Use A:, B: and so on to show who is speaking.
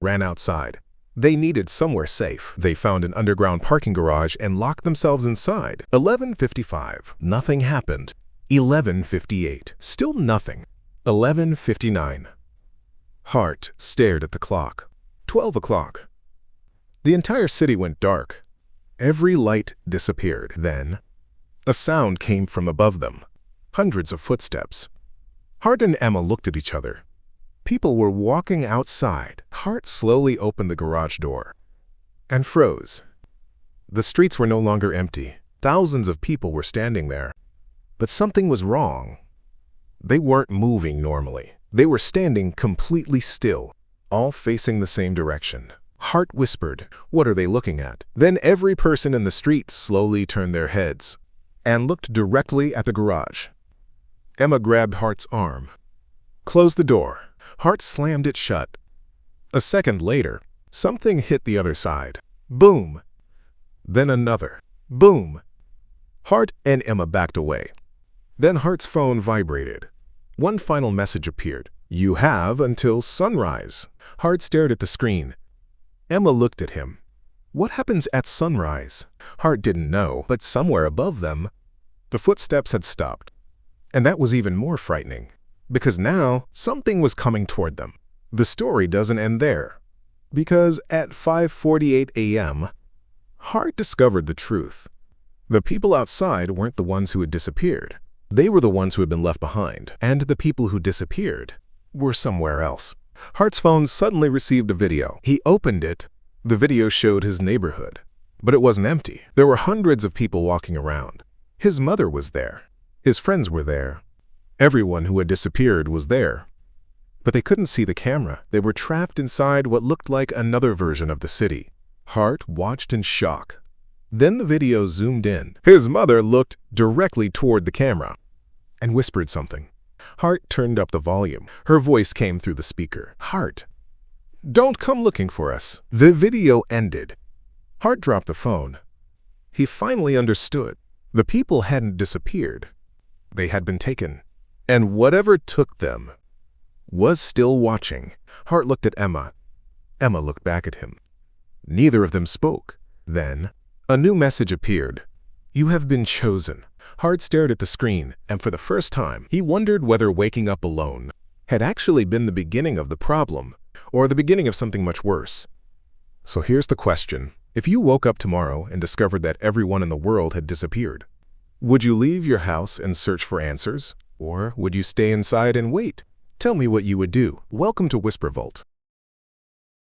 A: ran outside. They needed somewhere safe. They found an underground parking garage and locked themselves inside. 11:55. Nothing happened. 11:58. Still nothing. 11:59. Hart stared at the clock. 12 o'clock. The entire city went dark. Every light disappeared. Then, a sound came from above them. Hundreds of footsteps. Hart and Emma looked at each other. People were walking outside. Hart slowly opened the garage door and froze. The streets were no longer empty. Thousands of people were standing there. But something was wrong. They weren't moving normally. They were standing completely still, all facing the same direction. Hart whispered, "What are they looking at?" Then every person in the street slowly turned their heads and looked directly at the garage. Emma grabbed Hart's arm. "Close the door." Hart slammed it shut. A second later, something hit the other side. Boom! Then another. Boom! Hart and Emma backed away. Then Hart's phone vibrated. One final message appeared. "You have until sunrise." Hart stared at the screen. Emma looked at him. What happens at sunrise? Hart didn't know, but somewhere above them, the footsteps had stopped. And that was even more frightening, because now something was coming toward them. The story doesn't end there, because at 5:48 a.m., Hart discovered the truth. The people outside weren't the ones who had disappeared. They were the ones who had been left behind, and the people who disappeared were somewhere else. Hart's phone suddenly received a video. He opened it. The video showed his neighborhood, but it wasn't empty. There were hundreds of people walking around. His mother was there. His friends were there. Everyone who had disappeared was there. But they couldn't see the camera. They were trapped inside what looked like another version of the city. Hart watched in shock. Then the video zoomed in. His mother looked directly toward the camera and whispered something. Hart turned up the volume. Her voice came through the speaker. "Hart, don't come looking for us." The video ended. Hart dropped the phone. He finally understood. The people hadn't disappeared. They had been taken. And whatever took them was still watching. Hart looked at Emma. Emma looked back at him. Neither of them spoke. Then, a new message appeared. "You have been chosen." Hart stared at the screen, and for the first time, he wondered whether waking up alone had actually been the beginning of the problem, or the beginning of something much worse. So here's the question. If you woke up tomorrow and discovered that everyone in the world had disappeared, would you leave your house and search for answers? Or would you stay inside and wait? Tell me what you would do. Welcome to Whisper Vault.